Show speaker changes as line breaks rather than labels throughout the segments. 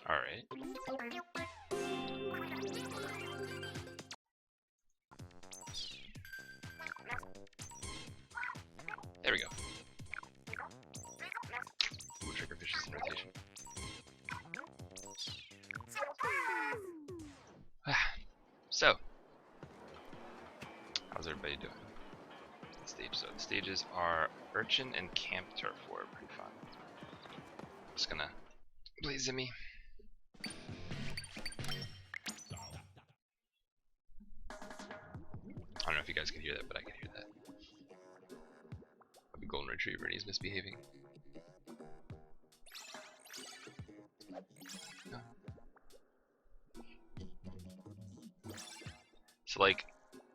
Alright. There we go. Ooh, triggerfish is in rotation. So, how's everybody doing? The stages are Urchin and Camp Turf War. Pretty fun. Just gonna play Zimmy. I don't know if you guys can hear that, but I can hear that. A golden retriever and he's misbehaving. No. So like,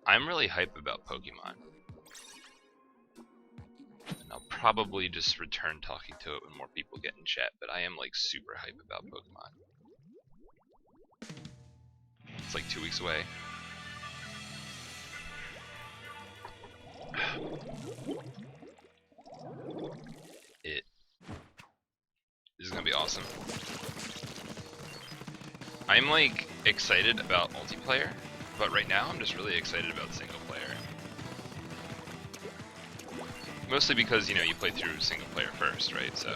I'm really hype about Pokemon. And I'll probably just return talking to it when more people get in chat, but I am like super hype about Pokemon. It's like 2 weeks away. This is gonna be awesome. I'm like excited about multiplayer, but right now I'm just really excited about single player. Mostly because, you know, you play through single player first, right? So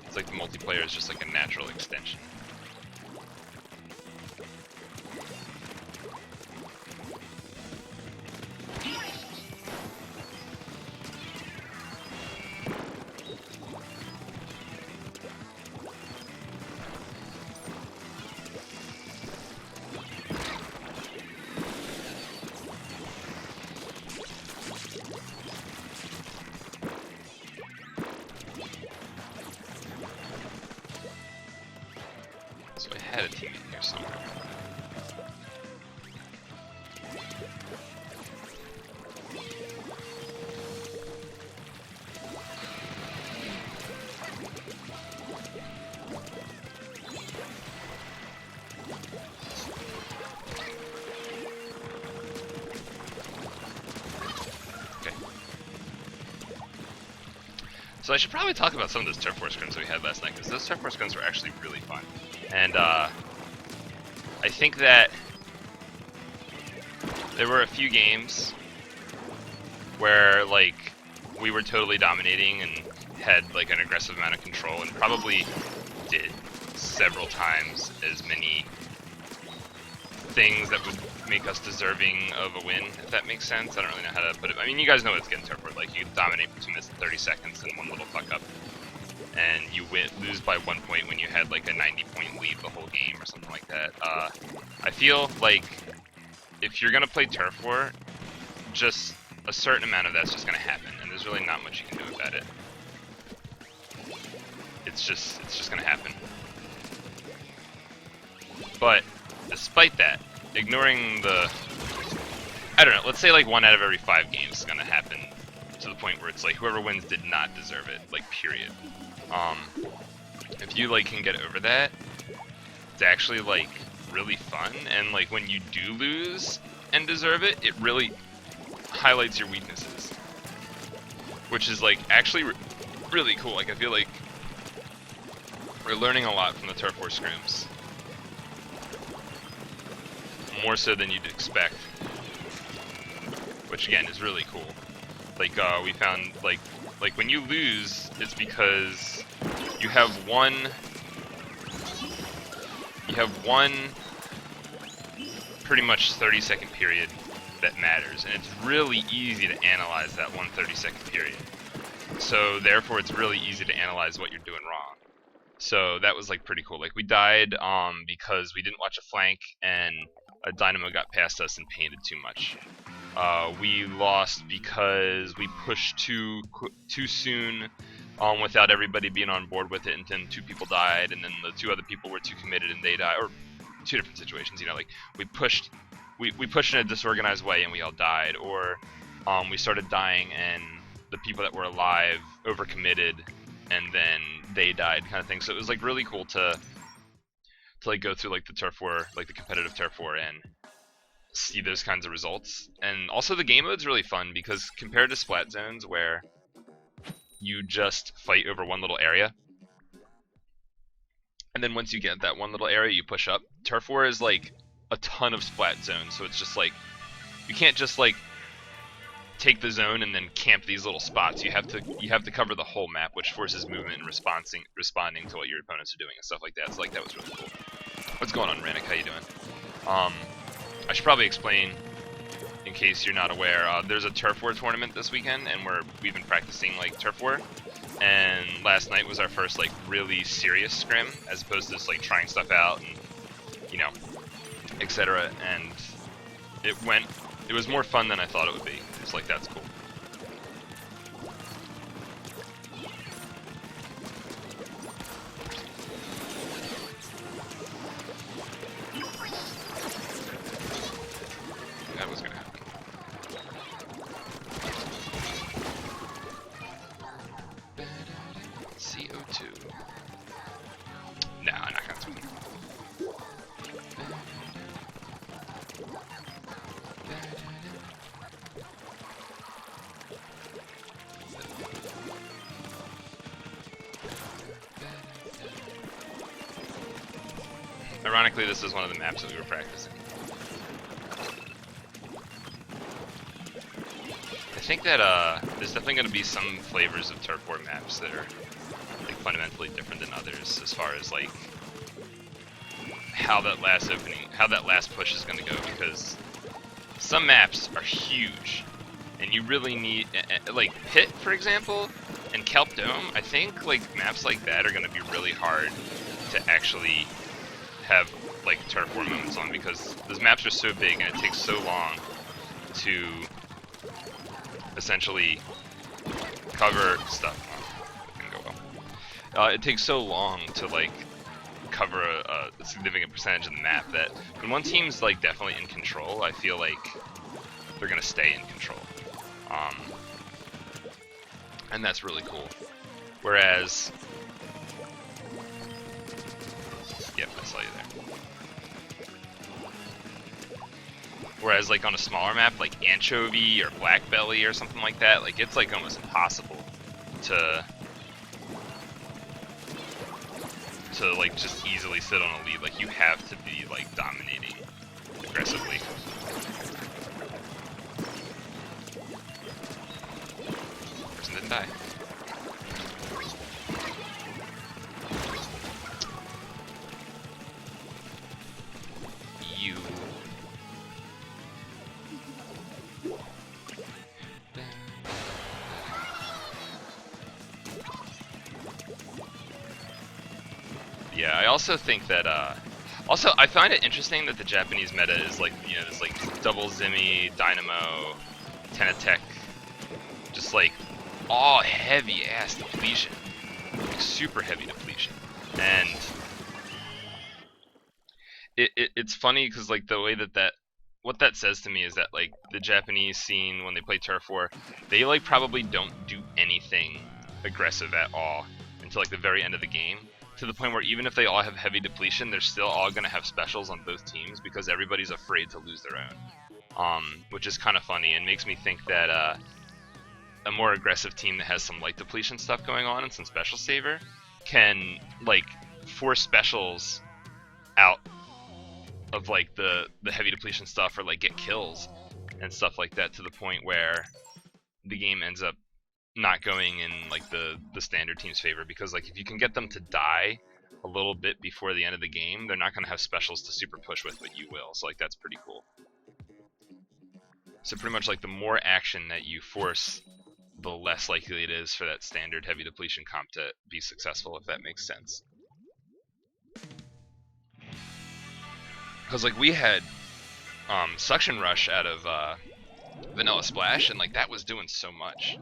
it's like the multiplayer is just like a natural extension. So I had a teammate here somewhere. Okay. So I should probably talk about some of those turf war scrims that we had last night, because those turf war scrims were actually really fun. And I think that there were a few games where like we were totally dominating and had like an aggressive amount of control, and probably did several times as many things that would make us deserving of a win, if that makes sense. I don't really know how to put it. I mean, you guys know what it's getting turf war. Like, you dominate for 2 minutes and 30 seconds and one little fuck up, and you lose by 1 point when you had like a 90-point lead the whole game or something like that. I feel like if you're gonna play turf war, just a certain amount of that's just gonna happen, and there's really not much you can do about it. It's just gonna happen. But despite that, ignoring the, I don't know, let's say like 1 out of every 5 games is gonna happen to the point where it's like whoever wins did not deserve it, like, period. If you like can get over that, it's actually like really fun, and like when you do lose and deserve it, it really highlights your weaknesses, which is like actually really cool. Like, I feel like we're learning a lot from the turf war scrims, more so than you'd expect, which again is really cool. Like, we found like when you lose, it's because you have one pretty much 30-second period that matters, and it's really easy to analyze that 1 30-second period. So therefore it's really easy to analyze what you're doing wrong. So that was like pretty cool. Like, we died because we didn't watch a flank and a dynamo got past us and painted too much. We lost because we pushed too soon without everybody being on board with it, and then 2 people died, and then the 2 other people were too committed and they died. Or 2 different situations, you know, like we pushed in a disorganized way and we all died, or we started dying and the people that were alive overcommitted and then they died, kind of thing. So it was like really cool to like go through like the turf war, like the competitive turf war, and see those kinds of results. And also the game mode's really fun because compared to Splat Zones, where you just fight over one little area. And then once you get that one little area, you push up. Turf War is like a ton of splat zones, so it's just like you can't just like take the zone and then camp these little spots. You have to cover the whole map, which forces movement and responding to what your opponents are doing and stuff like that. So like that was really cool. What's going on, Rannick? How you doing? I should probably explain, in case you're not aware, there's a Turf War tournament this weekend, and we've been practicing like Turf War. And last night was our first like really serious scrim, as opposed to just like trying stuff out and etc. And it was more fun than I thought it would be. It's like, that's cool. That was gonna happen. CO2. No, I'm not gonna do it. Ironically, this is one of the maps that we were practicing. I think that there's definitely going to be some flavors of Turf War maps that are like fundamentally different than others, as far as like how that last push is going to go, because some maps are huge, and you really need like Pit, for example, and Kelp Dome. I think like maps like that are going to be really hard to actually have like Turf War moments on, because those maps are so big and it takes so long to essentially cover stuff. It takes so long to like cover a significant percentage of the map that when one team's like definitely in control, I feel like they're gonna stay in control, and that's really cool. Whereas, yep, I saw you there. Whereas like on a smaller map like Anchovy or Black Belly or something like that, like it's like almost impossible to like just easily sit on a lead. Like you have to be like dominating aggressively. Person didn't die. You. Yeah, I also think that, also I find it interesting that the Japanese meta is like, you know, this like double Zimmy, Dynamo, Tenatech, just like all heavy ass depletion, like super heavy depletion, and it's funny because like the way that what that says to me is that like the Japanese scene, when they play Turf War, they like probably don't do anything aggressive at all until like the very end of the game, to the point where even if they all have heavy depletion, they're still all going to have specials on both teams because everybody's afraid to lose their own, which is kind of funny and makes me think that a more aggressive team that has some light depletion stuff going on and some special saver can like force specials out of like the heavy depletion stuff, or like get kills and stuff like that, to the point where the game ends up not going in like the standard team's favor, because like if you can get them to die a little bit before the end of the game, they're not going to have specials to super push with, but you will. So like that's pretty cool. So pretty much like the more action that you force, the less likely it is for that standard heavy depletion comp to be successful, if that makes sense. Because like we had Suction Rush out of Vanilla Splash, and like that was doing so much.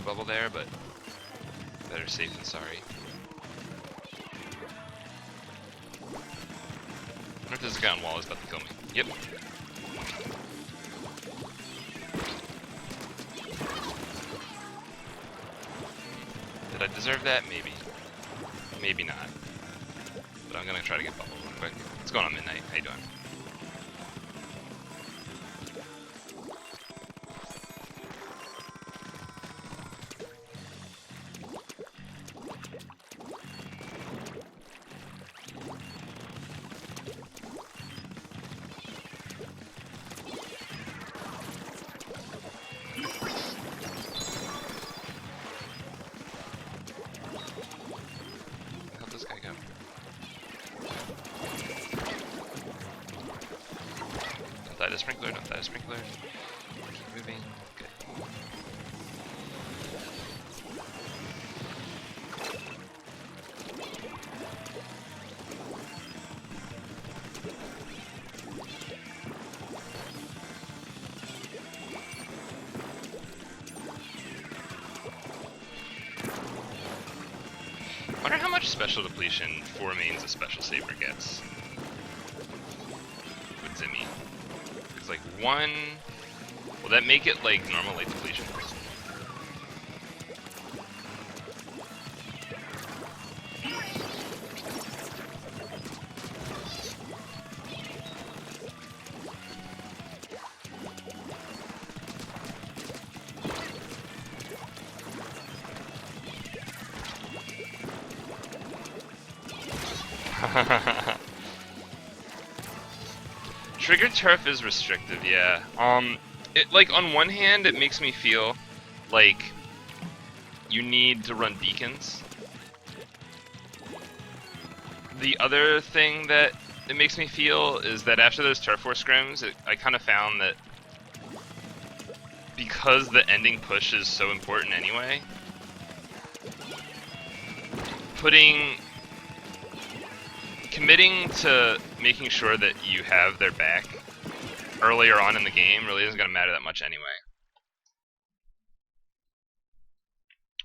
bubble there, but better safe than sorry. I wonder if this guy on wall is about to kill me. Yep. Did I deserve that? Maybe. Maybe not. But I'm gonna try to get bubble real quick. What's going on, Midnight? How you doing? How'd this guy go? Don't die to sprinkler, don't die to sprinkler. Keep moving. Good. I wonder how much special depletion 4 mains a special saber gets with Zimmy. It's like 1. Will that make it like normal late depletion? Trigger turf is restrictive, yeah. It like on one hand it makes me feel like you need to run beacons. The other thing that it makes me feel is that after those turf war scrims, I kind of found that because the ending push is so important anyway, committing to making sure that you have their back earlier on in the game really isn't going to matter that much anyway.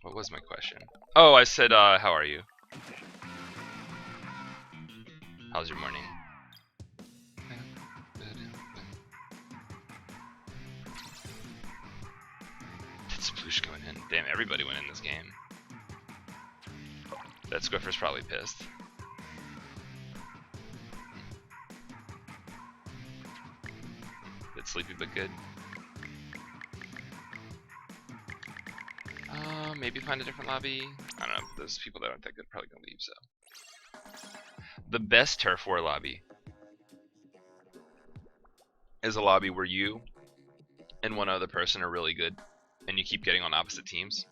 What was my question? Oh, I said, how are you? How's your morning? Did Sploosh going in? Damn, everybody went in this game. That Squiffer's probably pissed. Bit sleepy but good. Maybe find a different lobby. I don't know. Those people that aren't that good are probably gonna leave. So, the best turf war lobby is a lobby where you and one other person are really good, and you keep getting on opposite teams,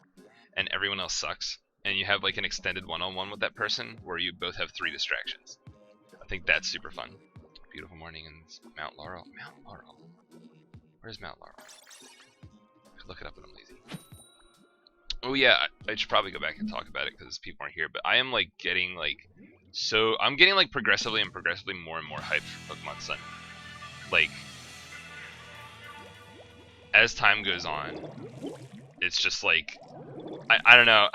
and everyone else sucks, and you have like an extended one-on-one with that person where you both have 3 distractions. I think that's super fun. Beautiful morning in Mount Laurel. Mount Laurel. Where's Mount Laurel? I could look it up, but I'm lazy. Oh yeah, I should probably go back and talk about it because people aren't here. But I am like getting like I'm getting like progressively more and more hyped for Pokemon Sun. Like as time goes on, it's just like I don't know.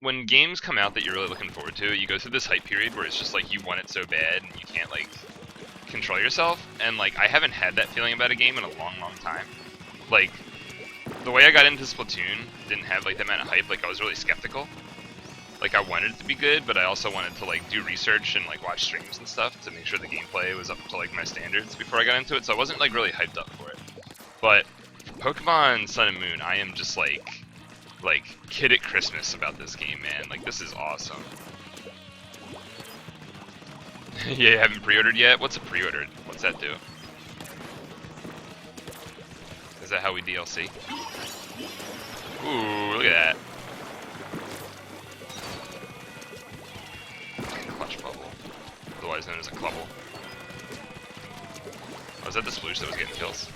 When games come out that you're really looking forward to, you go through this hype period where it's just like you want it so bad and you can't like control yourself. And like I haven't had that feeling about a game in a long time. Like the way I got into Splatoon didn't have like that amount of hype. Like I was really skeptical. Like I wanted it to be good, but I also wanted to like do research and like watch streams and stuff to make sure the gameplay was up to like my standards before I got into it. So I wasn't like really hyped up for it. But for Pokemon Sun and Moon, I am just like kid at Christmas about this game, man. Like this is awesome. Yeah, you haven't pre-ordered yet? What's a pre-ordered? What's that do? Is that how we DLC? Ooh, look at that. Clutch bubble. Otherwise known as a clubble. Oh, was that the Sploosh that was getting kills?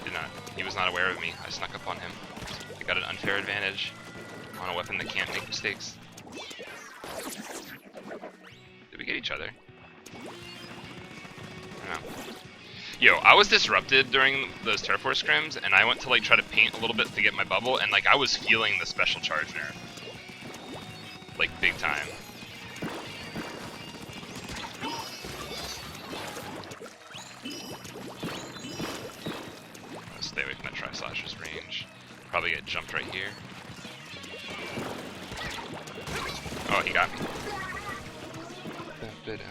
Did not. He was not aware of me. I snuck up on him. I got an unfair advantage on a weapon that can't make mistakes. Did we get each other? I don't know. Yo, I was disrupted during those Turf War scrims, and I went to like try to paint a little bit to get my bubble, and like I was feeling the special charge nerf, like big time. I'll stay away from that Tri-Slasher's range. Probably get jumped right here. Oh, he got me.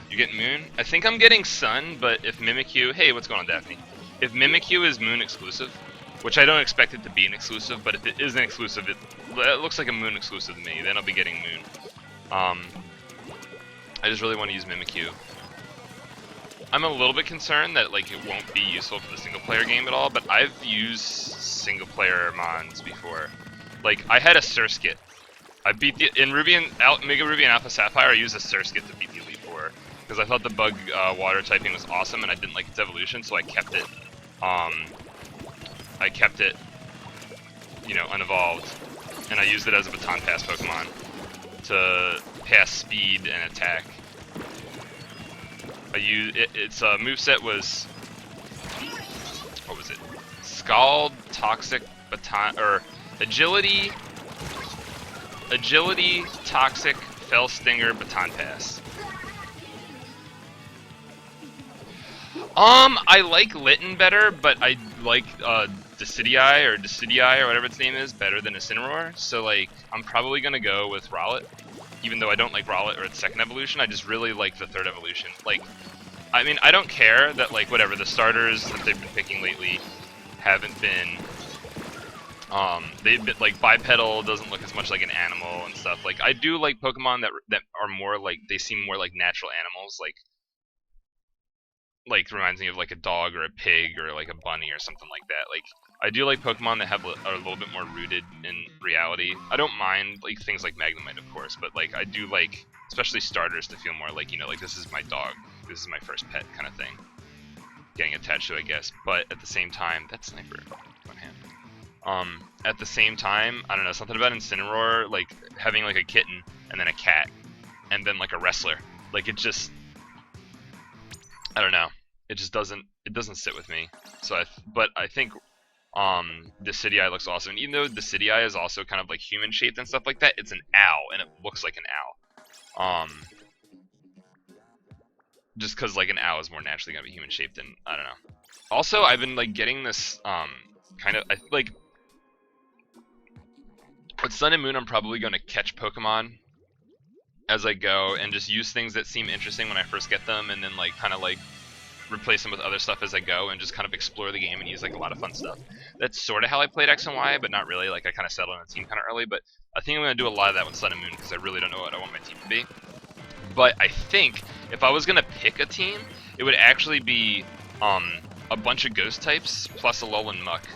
You getting Moon? I think I'm getting Sun, but if Mimikyu... Hey, what's going on, Daphne? If Mimikyu is Moon exclusive, which I don't expect it to be an exclusive, but if it is an exclusive, it looks like a Moon exclusive to me, then I'll be getting Moon. I just really want to use Mimikyu. I'm a little bit concerned that like it won't be useful for the single-player game at all, but I've used single-player mons before. Like, I had a Surskit. I beat the... In Ruby and Mega Ruby and Alpha Sapphire, I used a Surskit to beat the Elite Four. Because I thought the bug water typing was awesome and I didn't like its evolution, so I kept it, you know, unevolved. And I used it as a baton pass Pokemon to pass speed and attack. I used its moveset was, what was it? Scald, Toxic, Baton, or Agility, Toxic, Fell Stinger, Baton Pass. I like Litten better, but I like Decidueye or whatever its name is better than Incineroar. So like, I'm probably gonna go with Rowlet, even though I don't like Rowlet or its second evolution. I just really like the third evolution. Like, I mean, I don't care that like whatever the starters that they've been picking lately haven't been. They've been like bipedal, doesn't look as much like an animal and stuff. Like, I do like Pokemon that are more like, they seem more like natural animals, like reminds me of like a dog or a pig or like a bunny or something like that. Like, I do like Pokemon that are a little bit more rooted in reality. I don't mind like things like Magnemite, of course, but like I do like, especially starters, to feel more like, you know, like this is my dog, this is my first pet kind of thing, getting attached to, I guess. But at the same time, that sniper, one hand. At the same time, I don't know, something about Incineroar, like having like a kitten and then a cat and then like a wrestler, like it just, I don't know. It just doesn't sit with me. So but I think Decidueye looks awesome. And even though Decidueye is also kind of like human shaped and stuff like that, it's an owl and it looks like an owl. Just cuz like an owl is more naturally going to be human shaped than, I don't know. Also, I've been like getting this kind of like with Sun and Moon, I'm probably going to catch Pokemon as I go and just use things that seem interesting when I first get them, and then like kind of like replace them with other stuff as I go and just kind of explore the game and use like a lot of fun stuff. That's sort of how I played X and Y, but not really. Like, I kind of settled on a team kind of early, but I think I'm going to do a lot of that with Sun and Moon because I really don't know what I want my team to be. But I think if I was going to pick a team, it would actually be a bunch of Ghost types plus Alolan Muck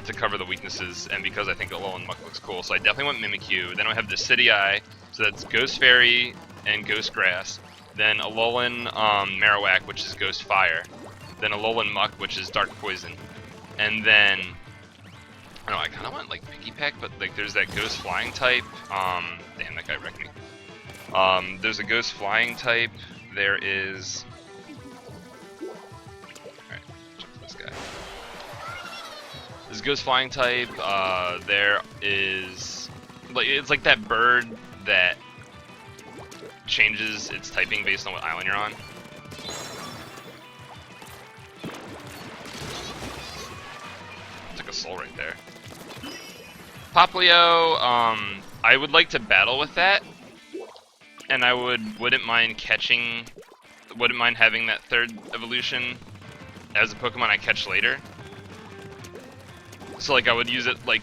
to cover the weaknesses, and because I think Alolan Muck looks cool. So I definitely want Mimikyu. Then I have Decidueye, so that's Ghost Fairy and Ghost Grass. Then Alolan Marowak, which is Ghost Fire. Then Alolan Muck, which is Dark Poison. And then, I don't know, I kind of want like Pikipek, but like there's that Ghost Flying type. Damn, that guy wrecked me. There's a Ghost Flying type. There is. Alright, jump to this guy. There's Ghost Flying type. There is. Like, it's like that bird that changes its typing based on what island you're on. Took a soul right there. Popplio, I would like to battle with that, and I wouldn't mind having that third evolution as a Pokemon I catch later. So like I would use it like,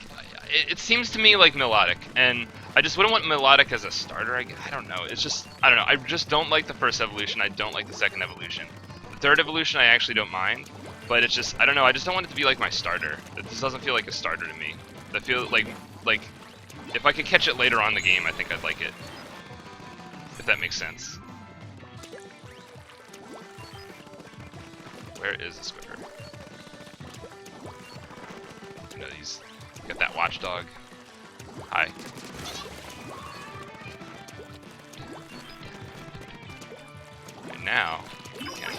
it seems to me like Melodic, and I just wouldn't want Melodic as a starter. I don't know. It's just, I don't know. I just don't like the first evolution. I don't like the second evolution. The third evolution I actually don't mind, but it's just, I don't know. I just don't want it to be like my starter. It just doesn't feel like a starter to me. I feel like if I could catch it later on in the game, I think I'd like it. If that makes sense. Where is the Squidward? No, he's got that watchdog. Hi. Right now, I can.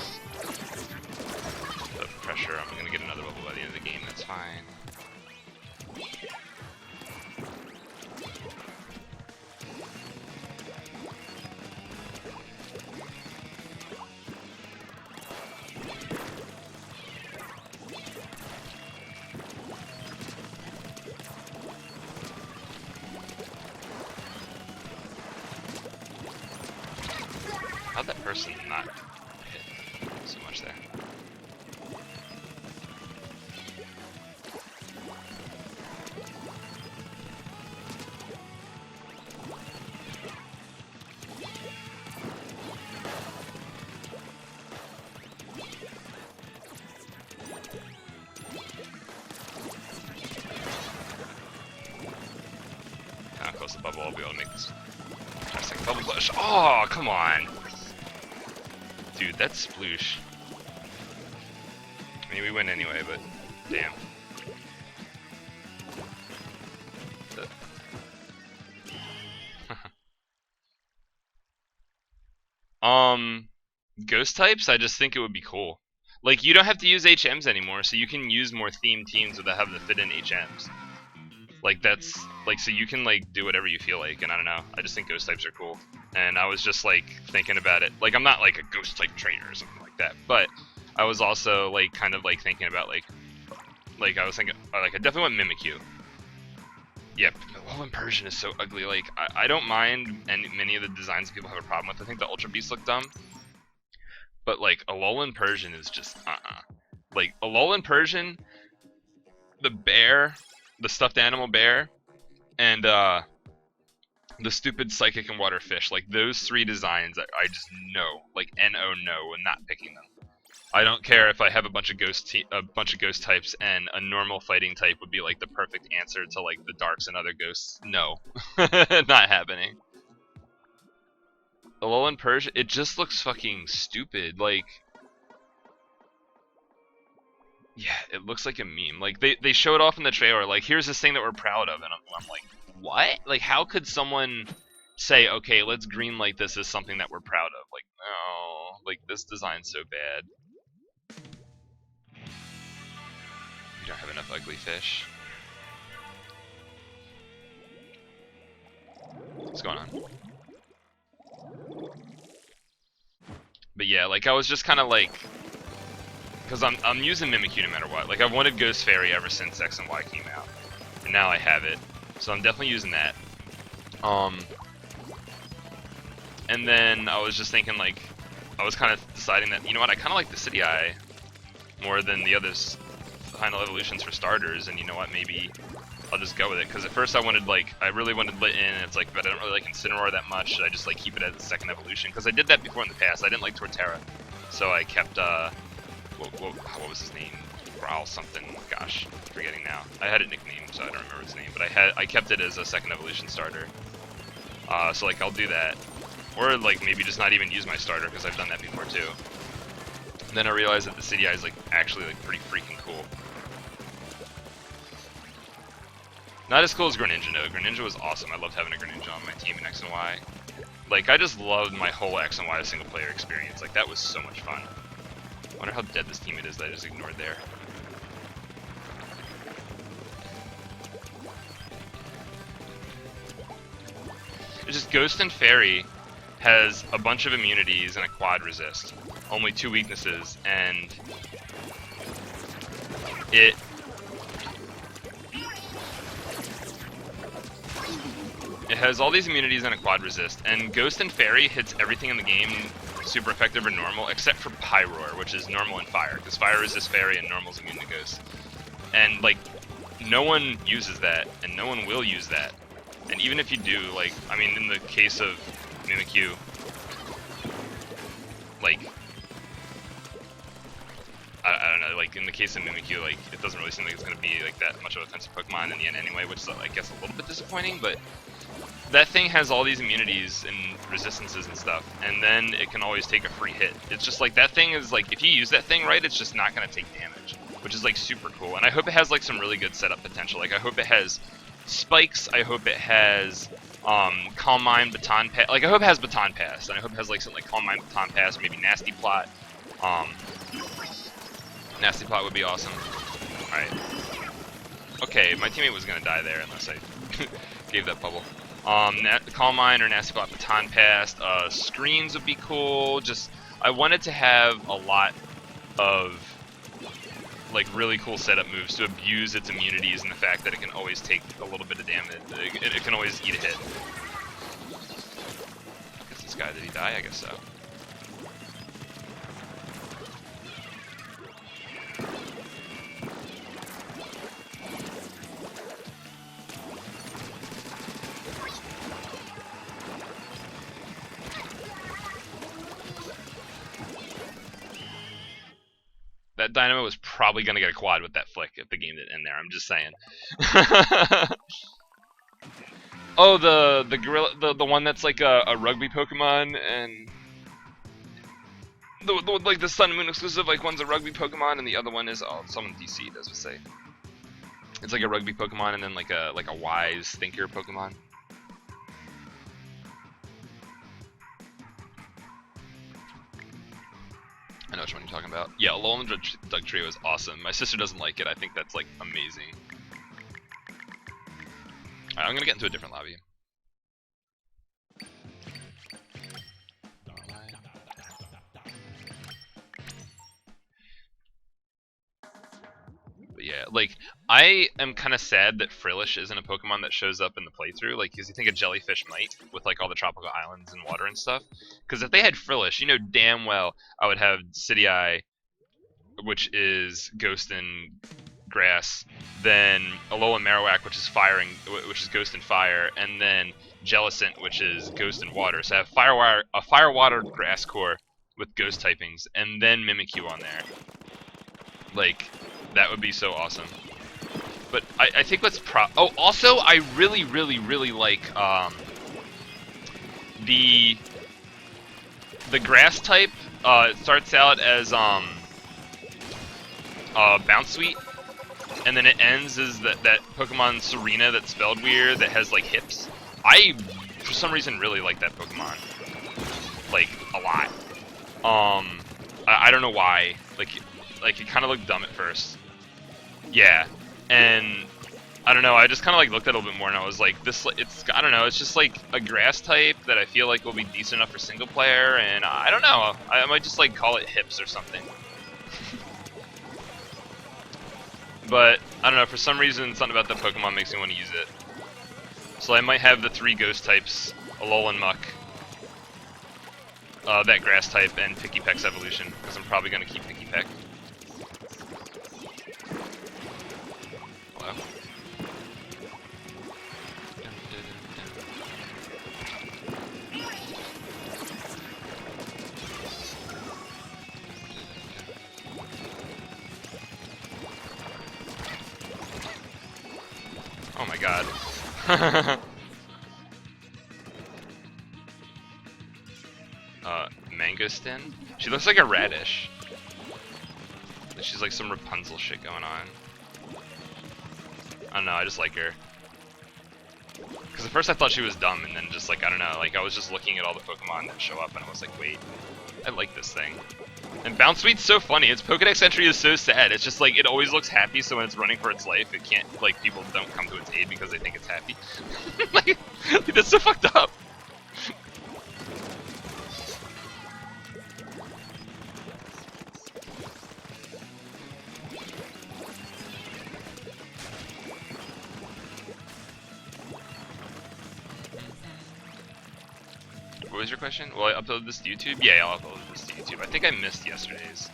The fine. How'd that person not hit so much there? Kinda close to the bubble, I'll be able to make this second bubble push. Oh, come on! Dude, that's sploosh. I mean, we win anyway, but damn. Ghost types, I just think it would be cool. Like, you don't have to use HMs anymore, so you can use more themed teams without having to fit in HMs. Like, that's, like, so you can, like, do whatever you feel like, and I don't know, I just think ghost types are cool. And I was just, like, thinking about it. Like, I'm not, like, a ghost type trainer or something like that, but I was also, like, kind of, like, thinking about, like I was thinking, like, I definitely want Mimikyu. Yep, Alolan Persian is so ugly. Like, I don't mind and many of the designs people have a problem with. I think the Ultra Beasts look dumb. But, like, Alolan Persian is just, Like, Alolan Persian, the bear, the stuffed animal bear, and, the stupid Psychic and Water Fish. Like, those three designs, I just know. Like, N-O no, when not picking them. I don't care if I have a bunch of ghost types and a normal fighting type would be like the perfect answer to like the darks and other ghosts. No, not happening. Alolan Persian, it just looks fucking stupid. Like, yeah, it looks like a meme. Like they show it off in the trailer. Like, here's this thing that we're proud of, and I'm like, what? Like, how could someone say, okay, let's greenlight this as something that we're proud of? Like, no, like this design's so bad. We don't have enough ugly fish. What's going on? But yeah, like I was just kind of like, because I'm using Mimikyu no matter what. Like I've wanted Ghost Fairy ever since X and Y came out, and now I have it, so I'm definitely using that. And then I was just thinking like, I was kind of deciding that, you know what, I kind of like the City Eye more than the others. Final evolutions for starters, and you know what, maybe I'll just go with it, because at first I really wanted Lit in, and it's like, but I don't really like Incineroar that much. Should I just like keep it as a second evolution? Because I did that before in the past. I didn't like Torterra, so I kept what was his name? Growl something. Gosh, forgetting now. I had it nicknamed, so I don't remember his name, but I kept it as a second evolution starter. So like I'll do that, or like maybe just not even use my starter, because I've done that before too. And then I realized that the City Eye is like actually like pretty freaking cool. Not as cool as Greninja, though. Greninja was awesome. I loved having a Greninja on my team in X and Y. Like, I just loved my whole X and Y single player experience. Like, that was so much fun. I wonder how dead this teammate is that I just ignored there. It's just Ghost and Fairy has a bunch of immunities and a quad resist. Only 2 weaknesses, and it has all these immunities and a quad resist, and Ghost and Fairy hits everything in the game super effective or normal, except for Pyroar, which is normal and fire, because fire resists Fairy and normal's immune to Ghost. And like, no one uses that, and no one will use that. And even if you do, like, I mean, in the case of Mimikyu, like, I don't know, like, in the case of Mimikyu, like, it doesn't really seem like it's going to be, like, that much of a offensive Pokemon in the end anyway, which is, I guess, a little bit disappointing, but that thing has all these immunities and resistances and stuff, and then it can always take a free hit. It's just, like, that thing is, like, if you use that thing right, it's just not going to take damage, which is, like, super cool. And I hope it has, like, some really good setup potential. Like, I hope it has spikes, I hope it has Calm Mind, Baton Pass. Like, I hope it has Baton Pass, and I hope it has, like, something like Calm Mind, Baton Pass, maybe Nasty Plot. Nasty Plot would be awesome. Alright. Okay, my teammate was gonna die there unless I gave that bubble. Calm Mine or Nasty Plot Baton Pass. Screens would be cool. Just, I wanted to have a lot of like really cool setup moves to abuse its immunities and the fact that it can always take a little bit of damage. It can always eat a hit. I guess this guy, did he die? I guess so. That Dynamo was probably gonna get a quad with that flick if the game didn't end there. I'm just saying. Oh, the gorilla, the one that's like a rugby Pokemon, and like the Sun and Moon exclusive, like one's a rugby Pokemon and the other one is someone DC does say. It's like a rugby Pokemon and then like a wise thinker Pokemon. I know which one you're talking about. Yeah, Alolan Doug Trio is awesome. My sister doesn't like it. I think that's like amazing. Alright, I'm gonna get into a different lobby. But yeah, like, I am kind of sad that Frillish isn't a Pokemon that shows up in the playthrough, like, because you think a Jellyfish might, with, like, all the tropical islands and water and stuff. Because if they had Frillish, you know damn well I would have City Eye, which is Ghost and Grass, then Alolan Marowak, which is which is Ghost and Fire, and then Jellicent, which is Ghost and Water. So I have a Fire Water Grass core with Ghost typings, and then Mimikyu on there. Like, that would be so awesome. But I think what's oh, also I really like the grass type. It starts out as Bounce Sweet, and then it ends as that Pokemon Serena that's spelled weird that has like hips. I for some reason really like that Pokemon, like a lot. I don't know why. Like it kind of looked dumb at first. Yeah, and I don't know. I just kind of like looked at it a little bit more, and I was like, I don't know. It's just like a grass type that I feel like will be decent enough for single player, and I don't know. I might just like call it hips or something. But I don't know. For some reason, something about that Pokemon makes me want to use it. So I might have the 3 ghost types: Alolan Muck, that grass type, and Picky Peck's evolution, because I'm probably gonna keep Picky Peck. Hello. Oh my god. Mangostin? She looks like a radish. She's like some Rapunzel shit going on. I don't know, I just like her. Because at first I thought she was dumb, and then just like, I don't know, like I was just looking at all the Pokemon that show up, and I was like, wait, I like this thing. And Bounce Sweet's so funny. Its Pokedex entry is so sad. It's just like, it always looks happy, so when it's running for its life, it can't, like, people don't come to its aid because they think it's happy. like, that's so fucked up. What was your question? Will I upload this to YouTube? Yeah, I'll upload this to YouTube. I think I missed yesterday's.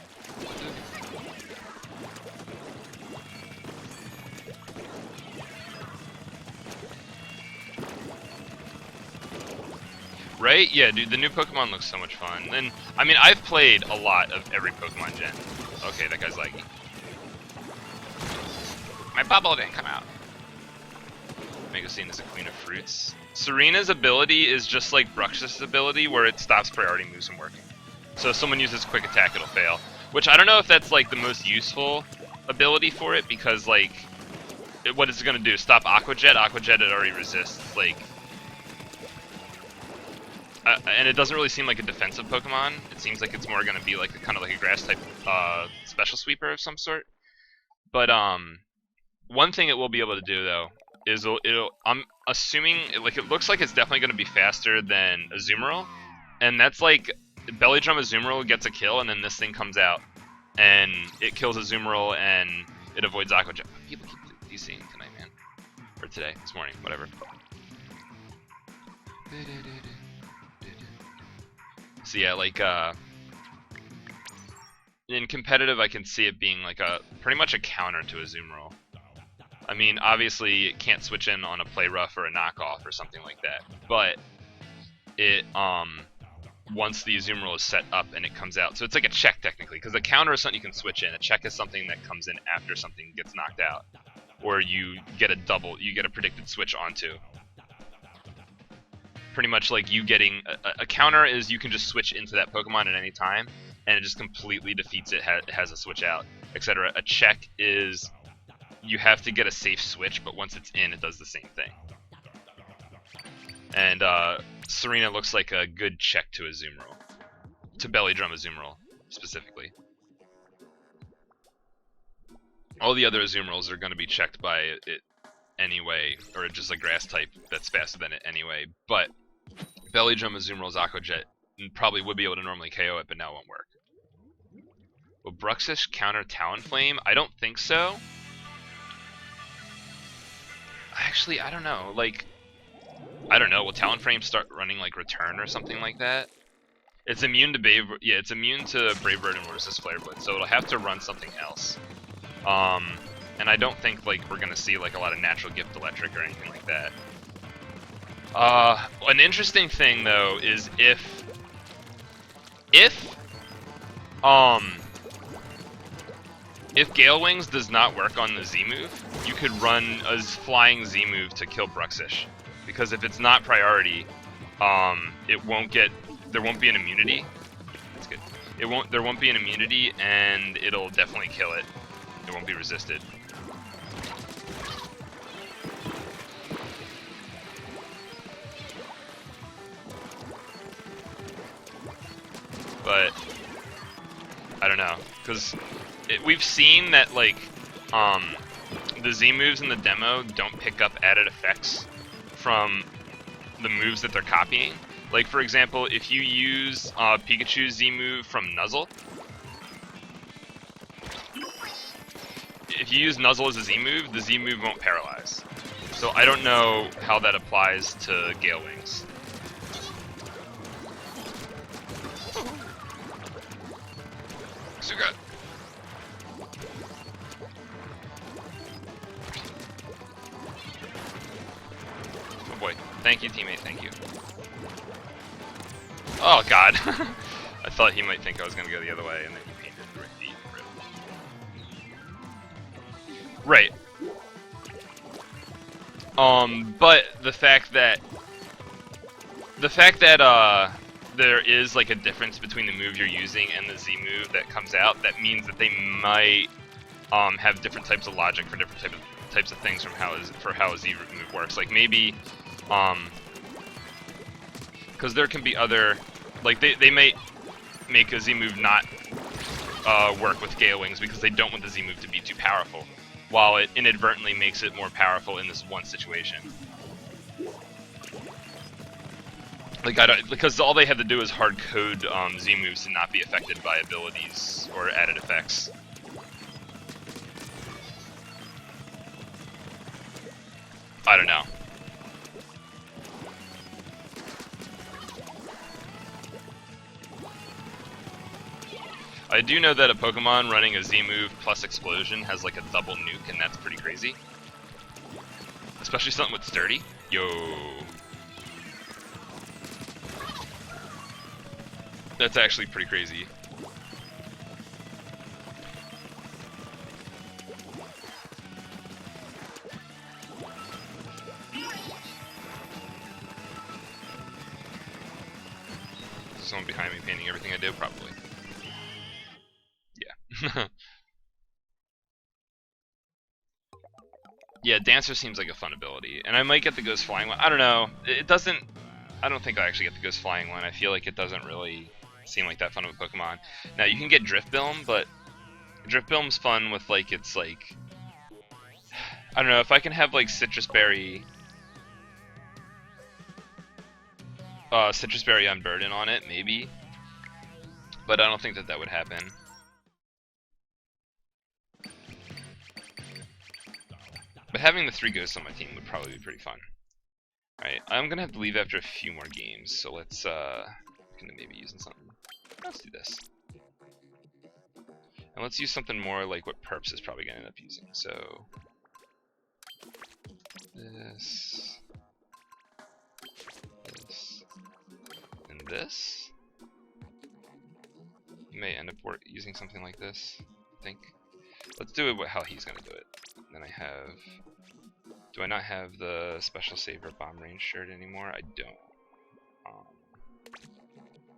Right? Yeah, dude, the new Pokemon looks so much fun. And, I mean, I've played a lot of every Pokemon gen. Okay, that guy's laggy. My bubble didn't come out. Mangosteen is a queen of fruits. Serena's ability is just like Brux's ability, where it stops priority moves from working. So if someone uses quick attack, it'll fail. Which I don't know if that's like the most useful ability for it, because like, what is it gonna do? Stop Aqua Jet? Aqua Jet it already resists, like... and it doesn't really seem like a defensive Pokemon. It seems like it's more gonna be like kind of like a grass type special sweeper of some sort. But one thing it will be able to do though is I'm assuming like it looks like it's definitely going to be faster than Azumarill, and that's like Belly Drum Azumarill gets a kill, and then this thing comes out and it kills Azumarill and it avoids Aqua Jet. People keep DCing tonight, man, or today, this morning, whatever. So yeah, like in competitive, I can see it being like pretty much a counter to Azumarill. I mean, obviously, it can't switch in on a play rough or a knockoff or something like that, but it once the Azumarill is set up and it comes out, so it's like a check technically, because a counter is something you can switch in. A check is something that comes in after something gets knocked out, or you get a predicted switch onto. Pretty much like you getting a counter is you can just switch into that Pokemon at any time, and it just completely defeats it. It has a switch out, etc. A check is you have to get a safe switch, but once it's in, it does the same thing. And Serena looks like a good check to Azumarill, to Belly Drum Azumarill specifically. All the other Azumarills are going to be checked by it anyway, or just a grass type that's faster than it anyway. But Belly Drum Azumarill's Aqua Jet probably would be able to normally KO it, but now it won't work. Will Bruxish counter Talonflame? I don't think so. Actually, I don't know. Like, I don't know. Will Talonflame start running like Return or something like that? It's immune to it's immune to Brave Bird and resist Flare Blitz, so it'll have to run something else. And I don't think like we're gonna see like a lot of natural gift electric or anything like that. An interesting thing though is if Gale Wings does not work on the Z move, you could run a flying Z move to kill Bruxish, because if it's not priority, there won't be an immunity. That's good. There won't be an immunity, and it'll definitely kill it. It won't be resisted. But I don't know, because we've seen that like the Z moves in the demo don't pick up added effects from the moves that they're copying. Like for example, if you use Pikachu's Z move from Nuzzle, if you use Nuzzle as a Z move, the Z move won't paralyze. So I don't know how that applies to Gale Wings. Suga. Oh boy. Thank you, teammate. Thank you. Oh god. I thought he might think I was going to go the other way, and then he painted the right feet. Right. But the fact that there is like a difference between the move you're using and the Z move that comes out, that means that they might have different types of logic for different types of things for how a Z move works. Like maybe because there can be other, like they might make a Z move not work with Gale Wings because they don't want the Z move to be too powerful, while it inadvertently makes it more powerful in this one situation. Like because all they have to do is hard code Z moves to not be affected by abilities or added effects. I don't know. I do know that a Pokemon running a Z move plus Explosion has like a double nuke, and that's pretty crazy. Especially something with Sturdy. Yo. That's actually pretty crazy. Someone behind me painting everything I do, probably. Yeah. Yeah, Dancer seems like a fun ability, and I might get the Ghost Flying one. I don't know. It doesn't. I don't think I'll actually get the Ghost Flying one. I feel like it doesn't really seem like that fun of a Pokemon. Now you can get Drift Bilm, but Drift Bilm's fun with like it's like I don't know if I can have like citrus berry unburden on it, maybe. But I don't think that would happen. But having the 3 ghosts on my team would probably be pretty fun. Alright, I'm gonna have to leave after a few more games, so let's gonna maybe using something. Let's do this. And let's use something more like what Perps is probably gonna end up using. So this, and this. You may end up using something like this, I think. Let's do it how he's gonna do it. Then I have. Do I not have the Special Saver Bomb Range shirt anymore? I don't.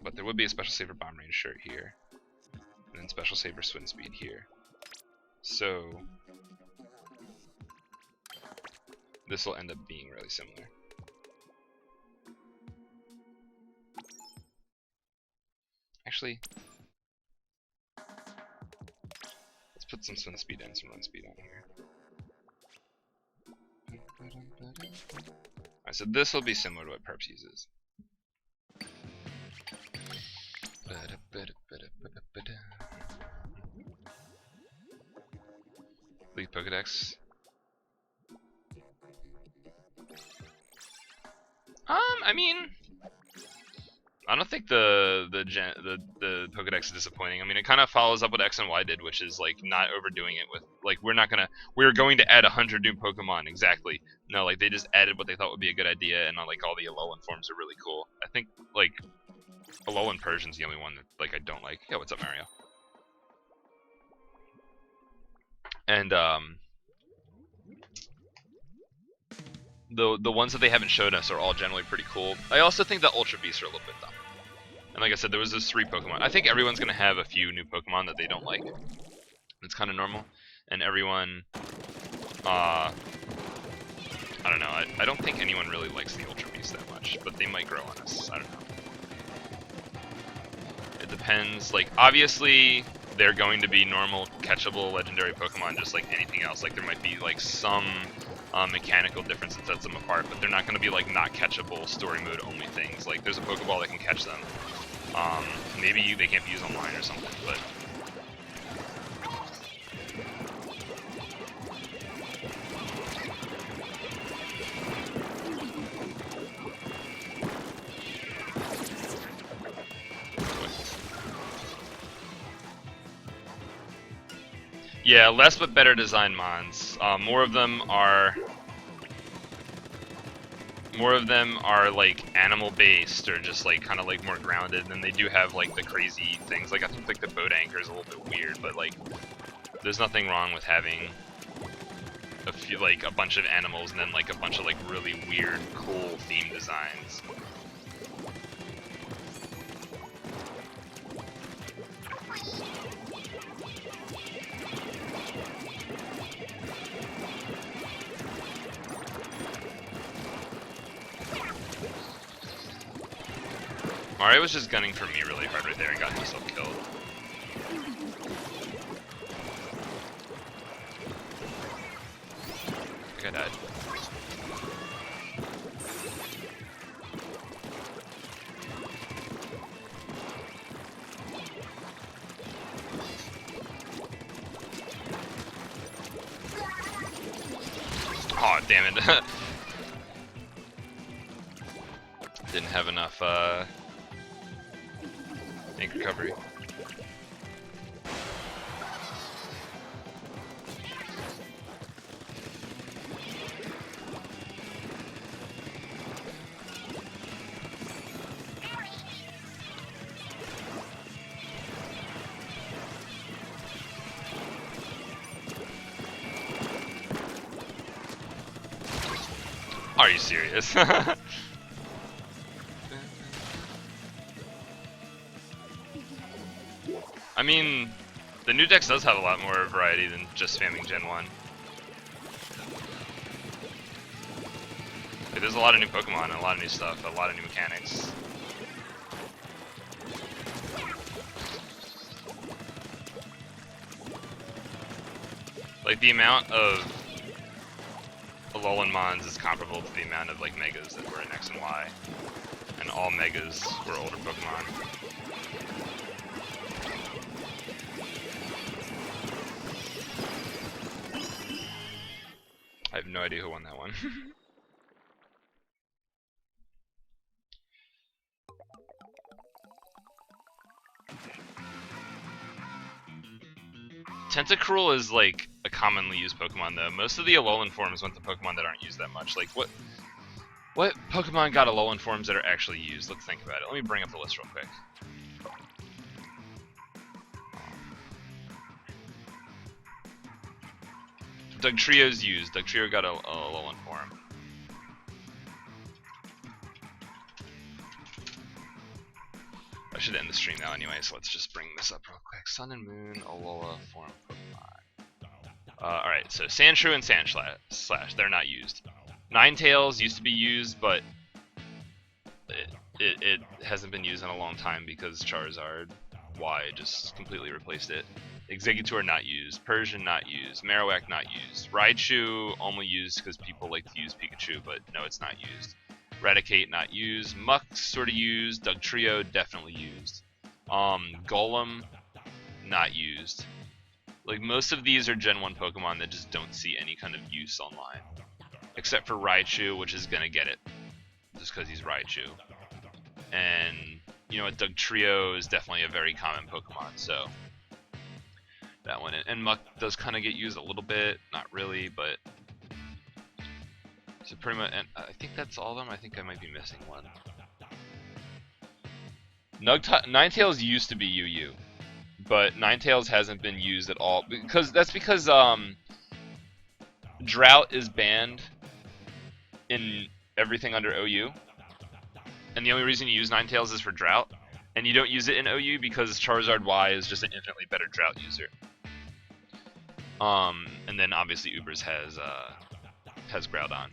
But there would be a Special Saver Bomb Range shirt here. And then Special Saver Swim Speed here. So this will end up being really similar. Actually, let's put some Swim Speed and some Run Speed on here. Alright, so this will be similar to what Perps uses. Leaf Pokedex. I mean, I don't think the Pokedex is disappointing. I mean, it kind of follows up what X and Y did, which is like not overdoing it with like we're going to add 100 new Pokemon exactly. No, like they just added what they thought would be a good idea, and like all the Alolan forms are really cool. I think like Alolan Persian's the only one that like I don't like. Yeah, what's up, Mario? And the ones that they haven't showed us are all generally pretty cool. I also think the Ultra Beasts are a little bit dumb. And like I said, there was those 3 Pokemon. I think everyone's gonna have a few new Pokemon that they don't like. It's kind of normal. And everyone, I don't know. I don't think anyone really likes the Ultra Beasts that much, but they might grow on us. I don't know. It depends. Like obviously, they're going to be normal, catchable, legendary Pokemon, just like anything else. Like there might be like some mechanical difference that sets them apart, but they're not going to be like not catchable story mode only things. Like there's a Pokeball that can catch them. Maybe they can't be used online or something, but yeah, less but better design mons. More of them are like animal based or just like kind of like more grounded, and they do have like the crazy things. Like I think like the boat anchor is a little bit weird, but like there's nothing wrong with having a few like a bunch of animals and then like a bunch of like really weird, cool theme designs. Mario was just gunning for me really hard right there and got himself killed. I think I died. Oh, damn it. Didn't have enough, ink recovery. Are you serious? I mean, the new dex does have a lot more variety than just spamming Gen 1. Like, there's a lot of new Pokemon and a lot of new stuff, a lot of new mechanics. Like the amount of Alolan Mons is comparable to the amount of like megas that were in X and Y, and all megas were older Pokemon. I have no idea who won that one. Tentacruel is like a commonly used Pokemon though. Most of the Alolan forms went to Pokemon that aren't used that much. Like what Pokemon got Alolan forms that are actually used? Let's think about it. Let me bring up the list real quick. Dugtrio's used. Dugtrio got a Alolan form. I should end the stream now anyway, so let's just bring this up real quick. Sun and Moon, Alola form Pokemon. Alright, so Sandshrew and Sandslash, they're not used. Ninetales used to be used, but it hasn't been used in a long time because Charizard Y just completely replaced it. Exeggutor not used, Persian not used, Marowak not used, Raichu only used because people like to use Pikachu, but no, it's not used. Raticate not used, Muck sort of used, Dugtrio definitely used. Golem not used. Like most of these are Gen 1 Pokemon that just don't see any kind of use online. Except for Raichu, which is gonna get it. Just because he's Raichu. And you know what, Dugtrio is definitely a very common Pokemon, so that one. And Muck does kind of get used a little bit, not really, but so pretty much. And I think that's all of them. I think I might be missing one. Ninetales used to be UU, but Ninetales hasn't been used at all because Drought is banned in everything under OU, and the only reason you use Ninetales is for Drought, and you don't use it in OU because Charizard Y is just an infinitely better Drought user. And then obviously Ubers has Groudon.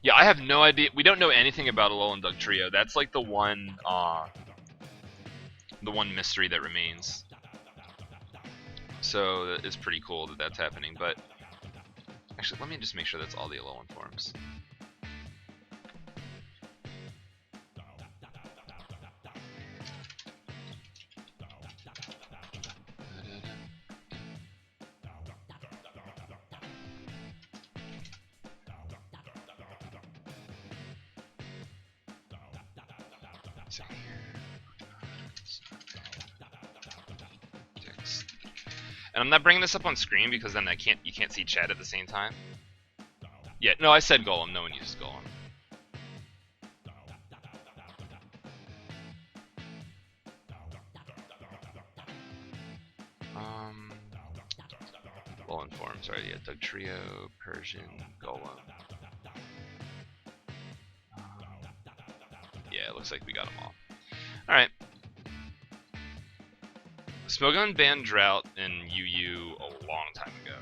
Yeah, I have no idea. We don't know anything about Alolan Dugtrio. That's like the one mystery that remains. So it's pretty cool that that's happening. But actually, let me just make sure that's all the Alolan forms. And I'm not bringing this up on screen because then you can't see chat at the same time. Yeah, no, I said Golem. No one uses Golem. Alolan forms, right? Yeah, Dugtrio, Persian, Golem. Yeah, it looks like we got them all. Alright. Smogon banned Drought in UU a long time ago.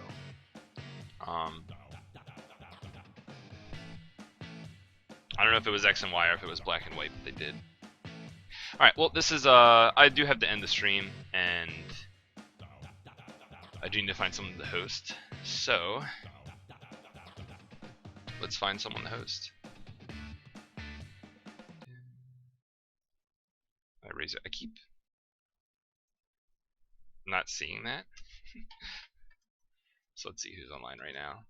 I don't know if it was X and Y or if it was black and white, but they did. Alright, well, this is, I do have to end the stream, and I do need to find someone to host. So, let's find someone to host. I keep not seeing that. So let's see who's online right now.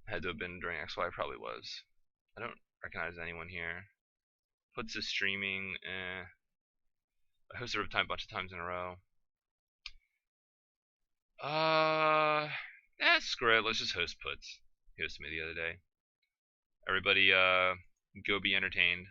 Had to have been during XY, probably was. I don't recognize anyone here. Puts is streaming. I hosted Riptide a bunch of times in a row. Screw it. Let's just host Puts. He hosted me the other day. Everybody, go be entertained.